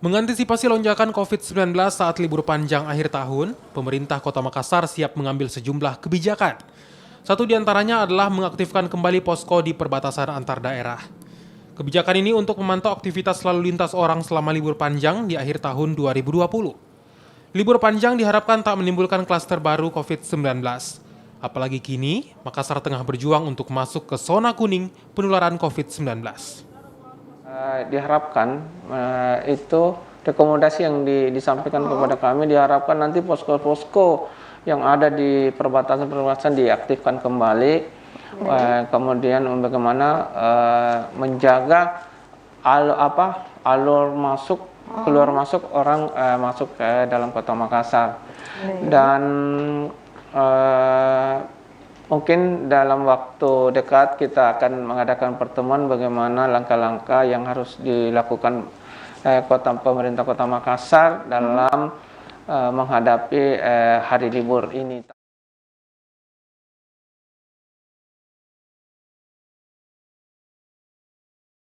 Mengantisipasi lonjakan COVID-19 saat libur panjang akhir tahun, pemerintah Kota Makassar siap mengambil sejumlah kebijakan. Satu di antaranya adalah mengaktifkan kembali posko di perbatasan antar daerah. Kebijakan ini untuk memantau aktivitas lalu lintas orang selama libur panjang di akhir tahun 2020. Libur panjang diharapkan tak menimbulkan klaster baru COVID-19. Apalagi kini, Makassar tengah berjuang untuk masuk ke zona kuning penularan COVID-19. Diharapkan itu rekomendasi yang disampaikan kepada kami, diharapkan nanti posko-posko yang ada di perbatasan-perbatasan diaktifkan kembali. Kemudian bagaimana menjaga alur masuk keluar masuk orang masuk ke dalam Kota Makassar. Dan mungkin dalam waktu dekat kita akan mengadakan pertemuan bagaimana langkah-langkah yang harus dilakukan pemerintah Kota Makassar dalam menghadapi hari libur ini.